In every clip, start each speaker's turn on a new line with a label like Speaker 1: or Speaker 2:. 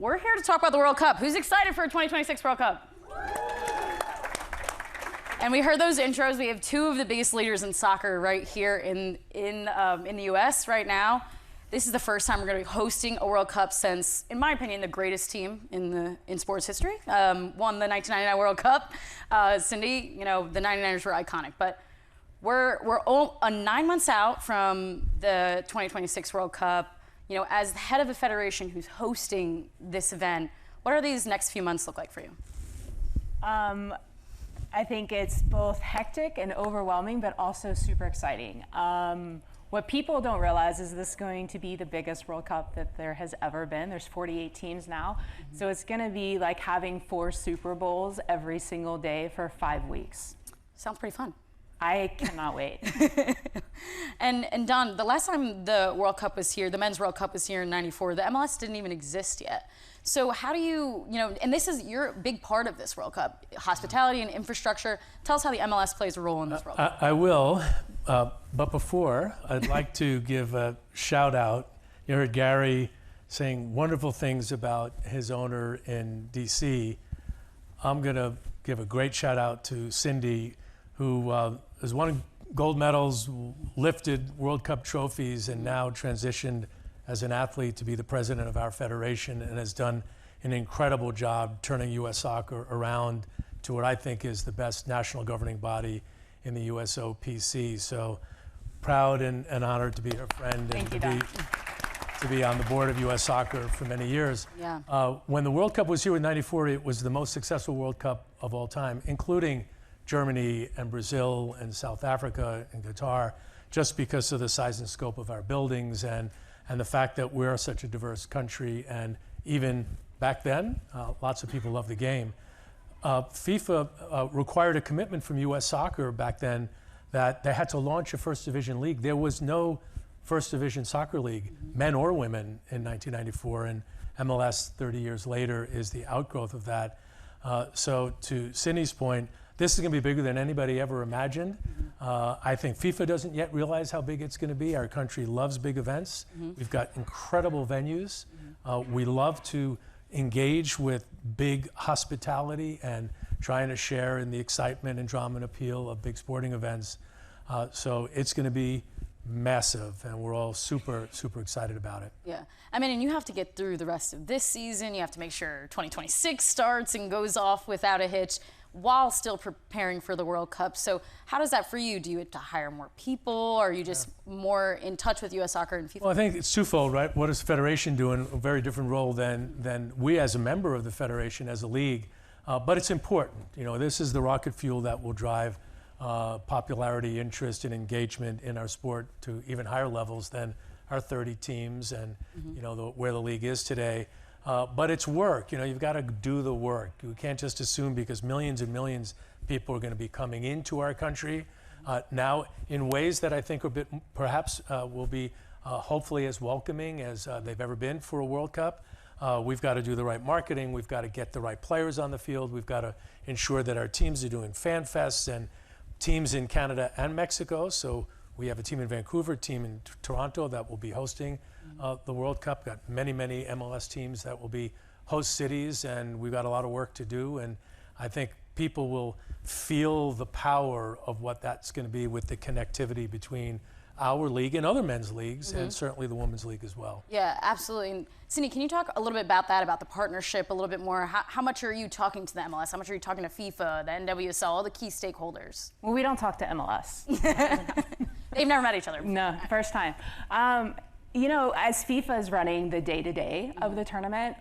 Speaker 1: we're here to talk about the World Cup. Who's excited for a 2026 World Cup? And we heard those intros. We have two of the biggest leaders in soccer right here in the U.S. right now. This is the first time we're going to be hosting a World Cup since, in my opinion, the greatest team in sports history won the 1999 World Cup. Cindy, you know, the 99ers were iconic, but we're 9 months out from the 2026 World Cup. You know, as the head of a federation who's hosting this event, what are these next few months look like for you?
Speaker 2: I think it's both hectic and overwhelming, but also super exciting. What people don't realize is this is going to be the biggest World Cup that there has ever been. There's 48 teams now. Mm-hmm. So it's going to be like having 4 Super Bowls every single day for 5 weeks.
Speaker 1: Sounds pretty fun.
Speaker 2: I cannot wait.
Speaker 1: And Don, the last time the World Cup was here, the Men's World Cup was here in '94, the MLS didn't even exist yet. So how do you know, and you're a big part of this World Cup, hospitality and infrastructure. Tell us how the MLS plays a role in this World Cup.
Speaker 3: I will, but before, I'd like to give a shout out. You heard Gary saying wonderful things about his owner in DC. I'm gonna give a great shout out to Cindy, who has won gold medals, lifted World Cup trophies, and now transitioned as an athlete to be the president of our federation, and has done an incredible job turning U.S. soccer around to what I think is the best national governing body in the USOPC. So proud and honored to be her friend and to be on the board of U.S. Soccer for many years.
Speaker 1: Yeah.
Speaker 3: When the World Cup was here in '94, it was the most successful World Cup of all time, including Germany and Brazil and South Africa and Qatar, just because of the size and scope of our buildings and the fact that we're such a diverse country. And even back then, lots of people loved the game. FIFA required a commitment from U.S. Soccer back then that they had to launch a first division league. There was no first division soccer league, men or women, in 1994, and MLS 30 years later is the outgrowth of that. So to Cindy's point, this is going to be bigger than anybody ever imagined. I think FIFA doesn't yet realize how big it's going to be. Our country loves big events. We've got incredible venues. We love to engage with big hospitality and trying to share in the excitement and drama and appeal of big sporting events. So it's going to be massive, and we're all super, super excited about it.
Speaker 1: Yeah, I mean, and you have to get through the rest of this season. You have to make sure 2026 starts and goes off without a hitch, while still preparing for the World Cup. So how does that for you? Do you have to hire more people? Or are you just more in touch with U.S. Soccer and FIFA?
Speaker 3: Well, I think it's twofold, right? What does the Federation do in a very different role than we as a member of the Federation, as a league? But it's important. You know, this is the rocket fuel that will drive popularity, interest, and engagement in our sport to even higher levels than our 30 teams and you know where the league is today. But it's work. You know, you've got to do the work. You can't just assume, because millions and millions of people are going to be coming into our country now in ways that I think are perhaps will be hopefully as welcoming as they've ever been for a World Cup. We've got to do the right marketing. We've got to get the right players on the field. We've got to ensure that our teams are doing fan fests, and teams in Canada and Mexico. So we have a team in Vancouver, a team in Toronto that will be hosting the World Cup. Got many, many MLS teams that will be host cities, and we've got a lot of work to do. And I think people will feel the power of what that's going to be with the connectivity between our league and other men's leagues, and certainly the women's league as well.
Speaker 1: Yeah, absolutely. And Cindy, can you talk a little bit about that, about the partnership a little bit more? How much are you talking to the MLS? How much are you talking to FIFA, the NWSL, all the key stakeholders?
Speaker 2: Well, we don't talk to MLS.
Speaker 1: They've never met each other.
Speaker 2: No, first time. You know, as FIFA is running the day-to-day of the tournament,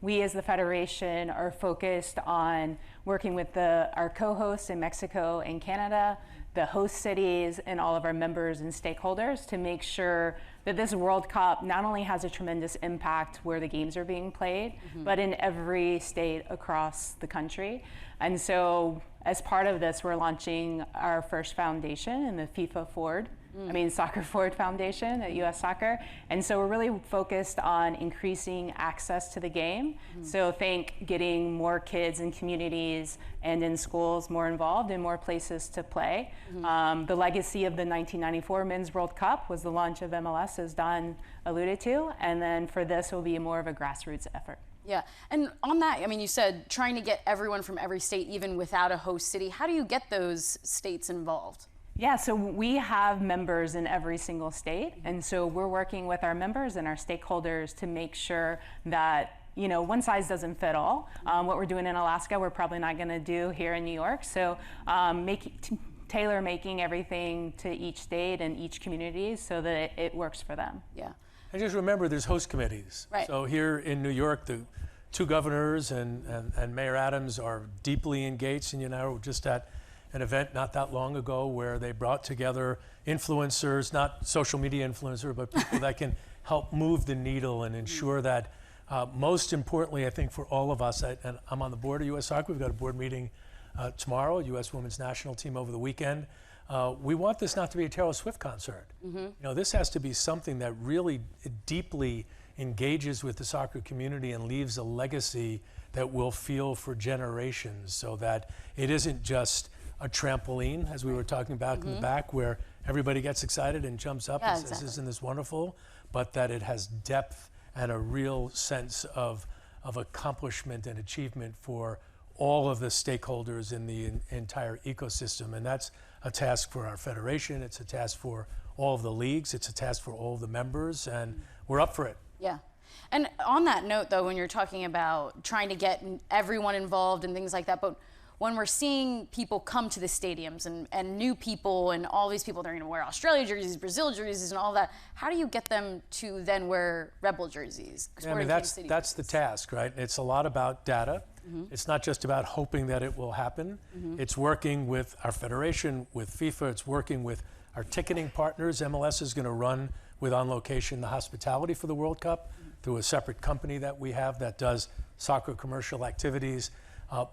Speaker 2: we as the Federation are focused on working with our co-hosts in Mexico and Canada, the host cities, and all of our members and stakeholders to make sure that this World Cup not only has a tremendous impact where the games are being played, but in every state across the country. And so as part of this, we're launching our first foundation in the Soccer Forward Foundation at U.S. Soccer. And so we're really focused on increasing access to the game. So think getting more kids in communities and in schools more involved and more places to play. The legacy of the 1994 Men's World Cup was the launch of MLS, as Don alluded to. And then for this, it will be more of a grassroots effort.
Speaker 1: Yeah, and on that, I mean, you said trying to get everyone from every state, even without a host city. How do you get those states involved?
Speaker 2: Yeah, so we have members in every single state, and so we're working with our members and our stakeholders to make sure that one size doesn't fit all. What we're doing in Alaska, we're probably not going to do here in New York. So tailor-making everything to each state and each community so that it works for them.
Speaker 1: Yeah.
Speaker 3: And just remember, there's host committees.
Speaker 1: Right.
Speaker 3: So here in New York, the two governors and Mayor Adams are deeply engaged. And we're just at an event not that long ago where they brought together influencers, not social media influencers, but people that can help move the needle and ensure that, most importantly, I think for all of us, and I'm on the board of U.S. Soccer. We've got a board meeting tomorrow, U.S. Women's National Team over the weekend. We want this not to be a Taylor Swift concert. This has to be something that really deeply engages with the soccer community and leaves a legacy that we'll feel for generations, so that it isn't just a trampoline, as we were talking about in the back, where everybody gets excited and jumps up and says, isn't this wonderful? But that it has depth and a real sense of accomplishment and achievement for all of the stakeholders in the entire ecosystem. And that's a task for our federation, it's a task for all of the leagues, it's a task for all of the members, and we're up for it.
Speaker 1: Yeah. And on that note, though, when you're talking about trying to get everyone involved and things like that, but when we're seeing people come to the stadiums and new people and all these people, they're going to wear Australia jerseys, Brazil jerseys, and all that, how do you get them to then wear Rebel jerseys?
Speaker 3: Yeah, I mean, that's the task, right? It's a lot about data. It's not just about hoping that it will happen. It's working with our federation, with FIFA. It's working with our ticketing partners. MLS is going to run with On Location the hospitality for the World Cup through a separate company that we have that does soccer commercial activities.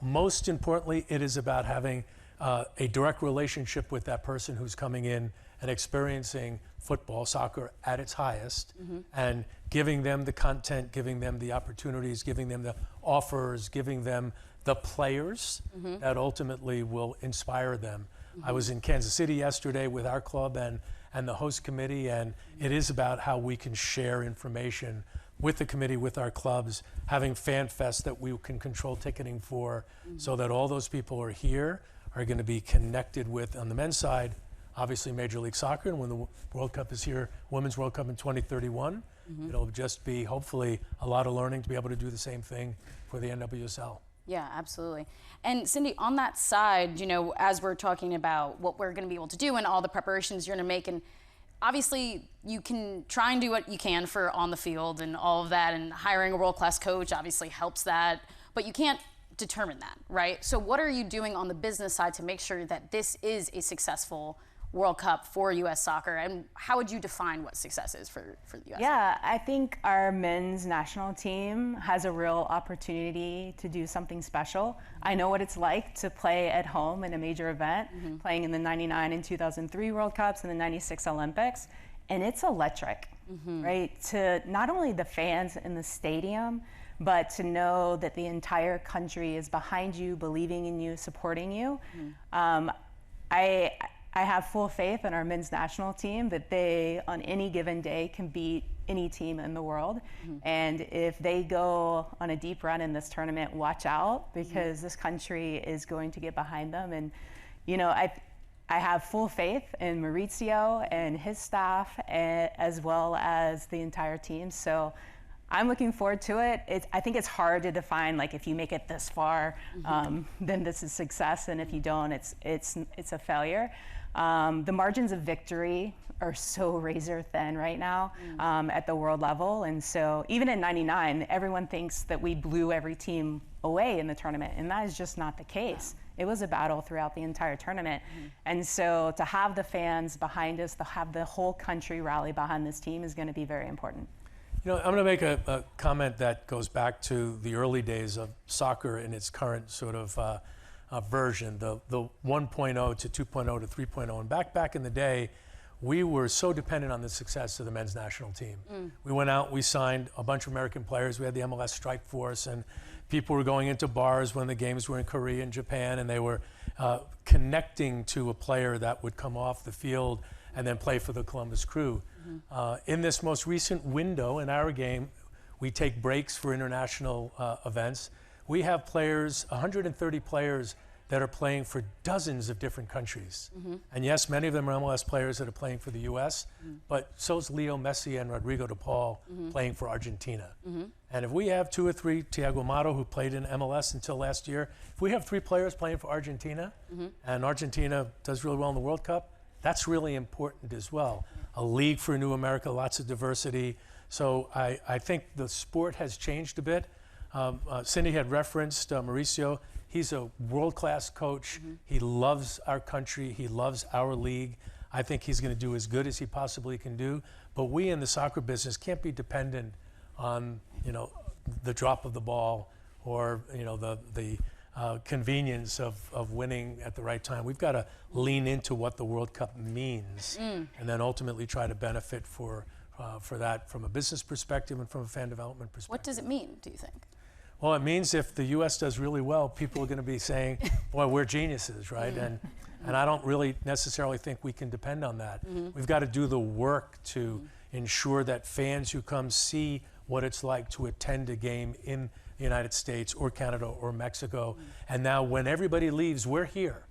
Speaker 3: Most importantly, it is about having a direct relationship with that person who's coming in and experiencing football, soccer at its highest, and giving them the content, giving them the opportunities, giving them the offers, giving them the players that ultimately will inspire them. I was in Kansas City yesterday with our club and the host committee, and it is about how we can share information with the committee, with our clubs, having Fan Fest that we can control ticketing for, so that all those people who are here are going to be connected with, on the men's side, obviously Major League Soccer, and when the World Cup is here, Women's World Cup in 2031, it'll just be hopefully a lot of learning to be able to do the same thing for the NWSL.
Speaker 1: Yeah, absolutely. And Cindy, on that side, as we're talking about what we're going to be able to do and all the preparations you're going to make, and obviously you can try and do what you can for on the field and all of that, and hiring a world-class coach obviously helps that, but you can't determine that, right? So what are you doing on the business side to make sure that this is a successful World Cup for U.S. soccer, and how would you define what success is for the U.S.?
Speaker 2: Yeah, I think our men's national team has a real opportunity to do something special. I know what it's like to play at home in a major event, playing in the 99 and 2003 World Cups and the 96 Olympics, and it's electric, right? To not only the fans in the stadium, but to know that the entire country is behind you, believing in you, supporting you. I have full faith in our men's national team that they, on any given day, can beat any team in the world. And if they go on a deep run in this tournament, watch out, because this country is going to get behind them. And, I have full faith in Maurizio and his staff, as well as the entire team. So I'm looking forward to it. I think it's hard to define, like, if you make it this far, then this is success, and if you don't, it's a failure. The margins of victory are so razor thin right now at the world level, and so even in '99, everyone thinks that we blew every team away in the tournament, and that is just not the case. It was a battle throughout the entire tournament, and so to have the fans behind us, to have the whole country rally behind this team is going to be very important.
Speaker 3: I'm going to make a comment that goes back to the early days of soccer in its current sort of version, the 1.0 to 2.0 to 3.0. And back in the day, we were so dependent on the success of the men's national team. We went out, we signed a bunch of American players. We had the MLS strike force, and people were going into bars when the games were in Korea and Japan, and they were connecting to a player that would come off the field and then play for the Columbus Crew. In this most recent window in our game, We take breaks for international events. We have players, 130 players that are playing for dozens of different countries. And yes, many of them are MLS players that are playing for the US, but so's Leo Messi and Rodrigo de Paul playing for Argentina. And if we have 2 or 3, Thiago Mato, who played in MLS until last year, if we have 3 players playing for Argentina, and Argentina does really well in the World Cup, that's really important as well. A league for New America, lots of diversity. So I think the sport has changed a bit. Cindy had referenced Mauricio. He's a world-class coach. He loves our country. He loves our league. I think he's going to do as good as he possibly can do. But we in the soccer business can't be dependent on, the drop of the ball or, the convenience of winning at the right time. We've got to lean into what the World Cup means and then ultimately try to benefit for that from a business perspective and from a fan development perspective.
Speaker 1: What does it mean, do you think?
Speaker 3: Well, it means if the U.S. does really well, people are going to be saying, boy, we're geniuses, right? And I don't really necessarily think we can depend on that. We've got to do the work to ensure that fans who come see what it's like to attend a game in the United States or Canada or Mexico. And now when everybody leaves, we're here.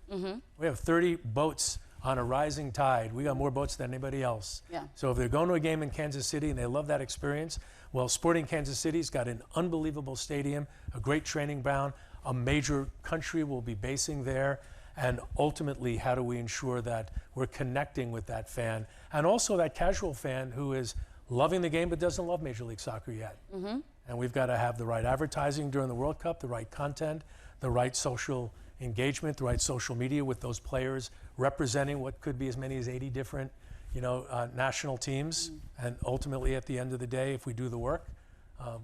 Speaker 3: We have 30 boats on a rising tide. We got more boats than anybody else.
Speaker 1: Yeah.
Speaker 3: So if they're going to a game in Kansas City and they love that experience, well, Sporting Kansas City's got an unbelievable stadium, a great training ground, a major country will be basing there, and ultimately, how do we ensure that we're connecting with that fan, and also that casual fan who is loving the game but doesn't love Major League Soccer yet. And we've got to have the right advertising during the World Cup, the right content, the right social engagement, the right social media with those players representing what could be as many as 80 different national teams. And ultimately, at the end of the day, if we do the work,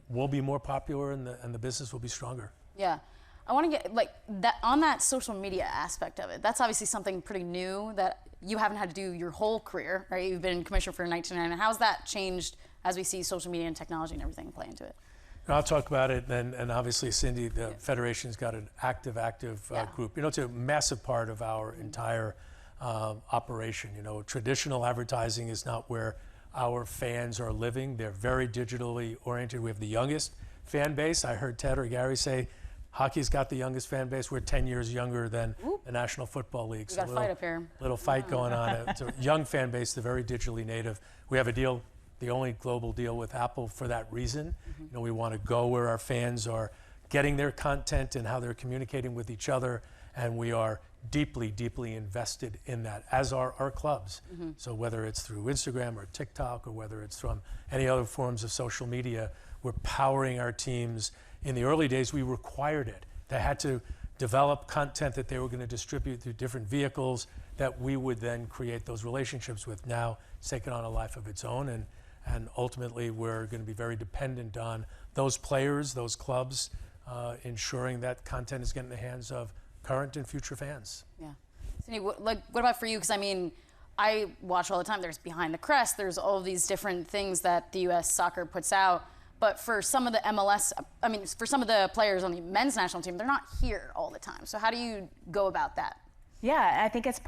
Speaker 3: we'll be more popular and the business will be stronger.
Speaker 1: Yeah. I want to get that on that social media aspect of it. That's obviously something pretty new that you haven't had to do your whole career, right? You've been commissioner for 19 years. How's that changed as we see social media and technology and everything play into it?
Speaker 3: I'll talk about it, and obviously, Cindy, the Federation's got an active group. It's a massive part of our entire operation. Traditional advertising is not where our fans are living. They're very digitally oriented. We have the youngest fan base. I heard Ted or Gary say hockey's got the youngest fan base. We're 10 years younger than the National Football League.
Speaker 1: We got a fight up here.
Speaker 3: Little fight going on. It's a young fan base. They're very digitally native. We have a deal, the only global deal with Apple for that reason. We want to go where our fans are getting their content and how they're communicating with each other, and we are deeply, deeply invested in that, as are our clubs. So whether it's through Instagram or TikTok or whether it's from any other forms of social media, we're powering our teams. In the early days, we required it. They had to develop content that they were going to distribute through different vehicles that we would then create those relationships with. Now it's taken on a life of its own, and ultimately we're going to be very dependent on those players, those clubs, ensuring that content is getting in the hands of current and future fans.
Speaker 1: Yeah. Cindy, what about for you? Because I watch all the time. There's Behind the Crest. There's all of these different things that the U.S. soccer puts out. But for some of the MLS, for some of the players on the men's national team, they're not here all the time. So how do you go about that?
Speaker 2: Yeah, I think it's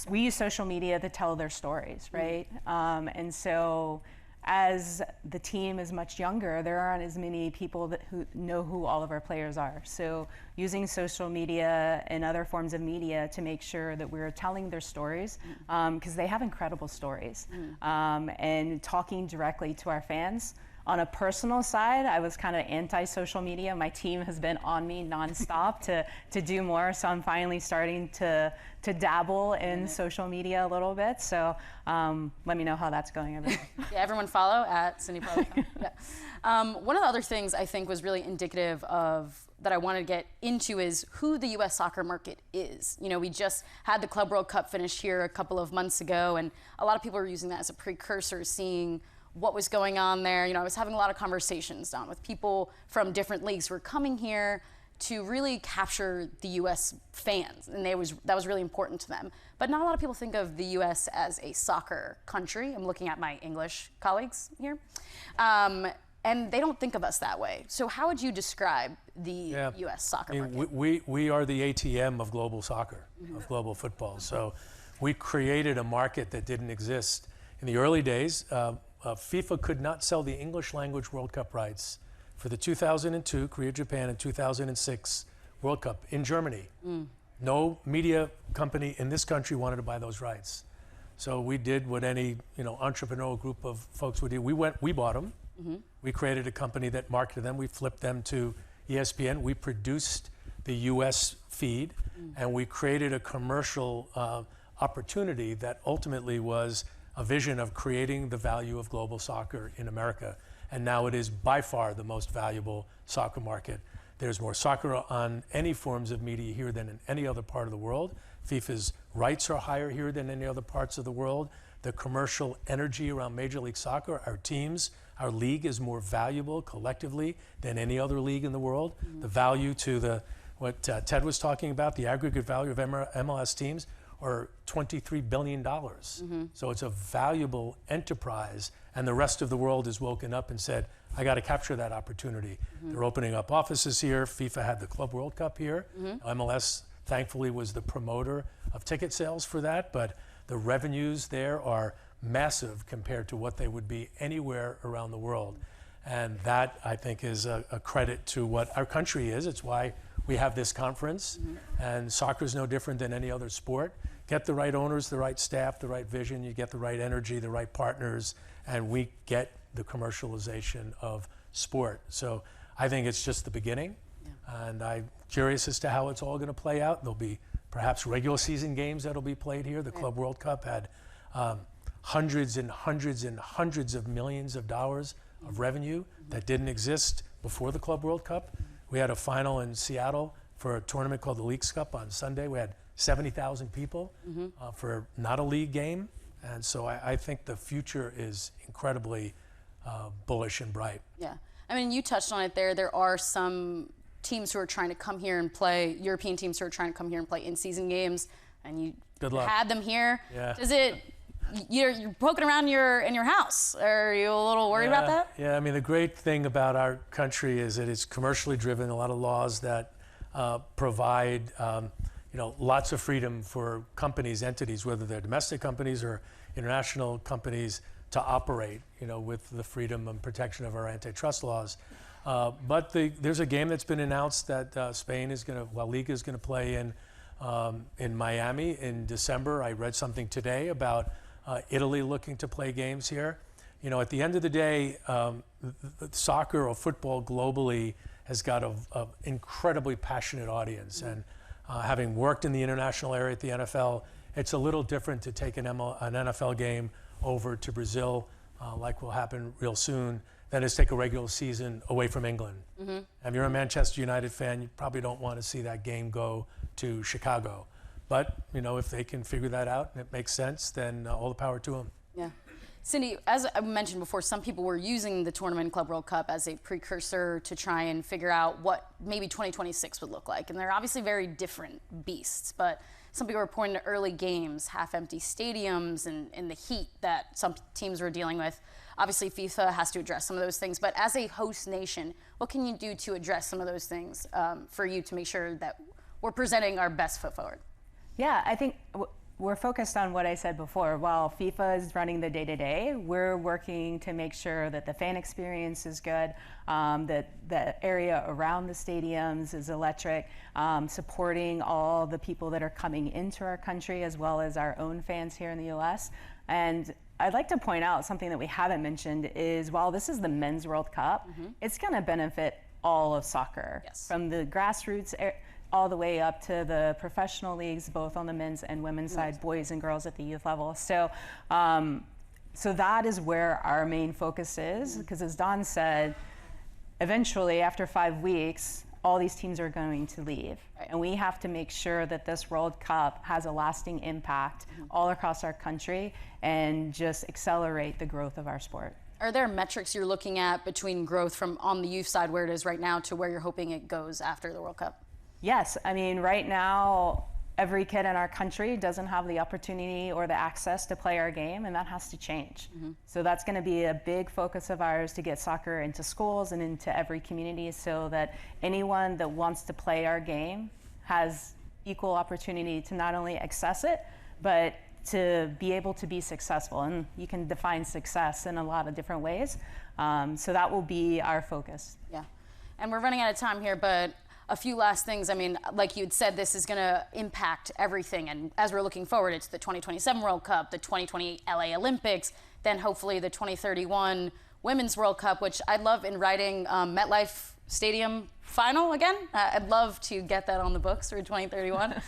Speaker 2: we use social media to tell their stories, right? And so as the team is much younger, there aren't as many people who know who all of our players are. So using social media and other forms of media to make sure that we're telling their stories, because they have incredible stories, and talking directly to our fans. On a personal side, I was kind of anti-social media. My team has been on me nonstop to do more, so I'm finally starting to dabble in social media a little bit. So let me know how that's going.
Speaker 1: Yeah, everyone follow at Cindy Parlow Cone. Yeah. One of the other things I think was really indicative of that I wanted to get into is who the U.S. soccer market is. We just had the Club World Cup finish here a couple of months ago, and a lot of people were using that as a precursor, seeing what was going on there. I was having a lot of conversations down with people from different leagues who were coming here to really capture the U.S. fans, and that was really important to them. But not a lot of people think of the U.S. as a soccer country. I'm looking at my English colleagues here. And they don't think of us that way. So how would you describe the U.S. soccer market?
Speaker 3: We are the ATM of global soccer, of global football. So we created a market that didn't exist. In the early days, FIFA could not sell the English language World Cup rights for the 2002 Korea, Japan, and 2006 World Cup in Germany. No media company in this country wanted to buy those rights. So we did what any entrepreneurial group of folks would do. We bought them. We created a company that marketed them. We flipped them to ESPN. We produced the US feed, and we created a commercial opportunity that ultimately was a vision of creating the value of global soccer in America. And now it is by far the most valuable soccer market. There's more soccer on any forms of media here than in any other part of the world. FIFA's rights are higher here than any other parts of the world. The commercial energy around Major League Soccer, our teams, our league is more valuable collectively than any other league in the world. The value to what Ted was talking about, the aggregate value of MLS teams are $23 billion. So it's a valuable enterprise, and the rest of the world has woken up and said, I got to capture that opportunity. They're opening up offices here. FIFA had the Club World Cup here. MLS, thankfully, was the promoter of ticket sales for that, but the revenues there are massive compared to what they would be anywhere around the world. And that, I think, is a credit to what our country is. It's why we have this conference, and soccer is no different than any other sport. Get the right owners, the right staff, the right vision, you get the right energy, the right partners, and we get the commercialization of sport. So I think it's just the beginning, and I'm curious as to how it's all going to play out. There'll be perhaps regular season games that'll be played here. The Club World Cup had hundreds and hundreds and hundreds of millions of dollars of revenue that didn't exist before the Club World Cup. We had a final in Seattle for a tournament called the Leagues Cup on Sunday. We had 70,000 people for not a league game. And so I think the future is incredibly bullish and bright.
Speaker 1: Yeah. I mean, you touched on it there. There are some teams who are trying to come here and play, European teams who are trying to come here and play in-season games, and you had them here.
Speaker 3: Yeah.
Speaker 1: Does it, you're poking around in your house. Are you a little worried about that?
Speaker 3: Yeah, I mean, the great thing about our country is that it's commercially driven, a lot of laws that provide lots of freedom for companies, entities, whether they're domestic companies or international companies, to operate, with the freedom and protection of our antitrust laws. But there's a game that's been announced that Spain is going to, La Liga is going to play in Miami in December. I read something today about Italy looking to play games here. At the end of the day, soccer or football globally has got an incredibly passionate audience. And having worked in the international area at the NFL, it's a little different to take an NFL game over to Brazil, like will happen real soon, than is take a regular season away from England. If you're a Manchester United fan, you probably don't want to see that game go to Chicago. But, if they can figure that out and it makes sense, then all the power to them.
Speaker 1: Yeah. Cindy, as I mentioned before, some people were using the tournament Club World Cup as a precursor to try and figure out what maybe 2026 would look like. And they're obviously very different beasts, but some people were pointing to early games, half-empty stadiums, and the heat that some teams were dealing with. Obviously, FIFA has to address some of those things, but as a host nation, what can you do to address some of those things for you to make sure that we're presenting our best foot forward?
Speaker 2: Yeah, I think we're focused on what I said before. While FIFA is running the day-to-day, we're working to make sure that the fan experience is good, that the area around the stadiums is electric, supporting all the people that are coming into our country as well as our own fans here in the US. And I'd like to point out something that we haven't mentioned is while this is the Men's World Cup, it's going to benefit all of soccer, from the grassroots all the way up to the professional leagues, both on the men's and women's side, boys and girls at the youth level. So, so that is where our main focus is, because as Don said, eventually after 5 weeks, all these teams are going to leave. And we have to make sure that this World Cup has a lasting impact all across our country and just accelerate the growth of our sport.
Speaker 1: Are there metrics you're looking at between growth from on the youth side where it is right now to where you're hoping it goes after the World Cup?
Speaker 2: Yes, I mean, right now, every kid in our country doesn't have the opportunity or the access to play our game, and that has to change. So that's going to be a big focus of ours to get soccer into schools and into every community so that anyone that wants to play our game has equal opportunity to not only access it, but to be able to be successful. And you can define success in a lot of different ways. So that will be our focus.
Speaker 1: Yeah. And we're running out of time here, but a few last things. I mean, like you had said, this is going to impact everything. And as we're looking forward, it's the 2027 World Cup, the 2028 LA Olympics, then hopefully the 2031 Women's World Cup, which I'd love in writing MetLife Stadium final again. I'd love to get that on the books for 2031.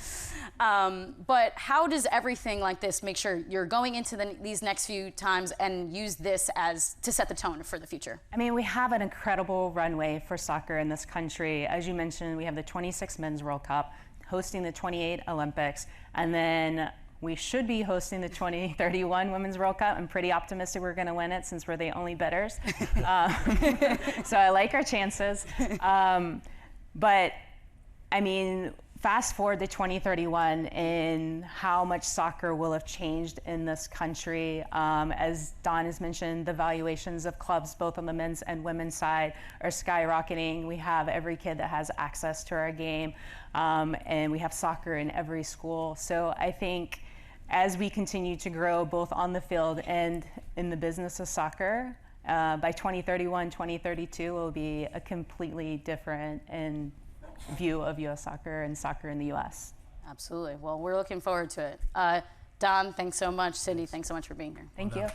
Speaker 1: But how does everything like this make sure you're going into these next few times and use this as to set the tone for the future?
Speaker 2: I mean, we have an incredible runway for soccer in this country. As you mentioned, we have the 26 Men's World Cup, hosting the 28 Olympics, and then we should be hosting the 2031 Women's World Cup. I'm pretty optimistic we're going to win it since we're the only bidders. So I like our chances. But I mean, fast forward to 2031 and how much soccer will have changed in this country. As Don has mentioned, the valuations of clubs, both on the men's and women's side, are skyrocketing. We have every kid that has access to our game, and we have soccer in every school. So I think as we continue to grow both on the field and in the business of soccer, by 2031, 2032 will be a completely different view of U.S. soccer and soccer in the U.S.
Speaker 1: Absolutely. Well, we're looking forward to it. Don, thanks so much. Cindy, thanks so much for being here.
Speaker 2: Thank you.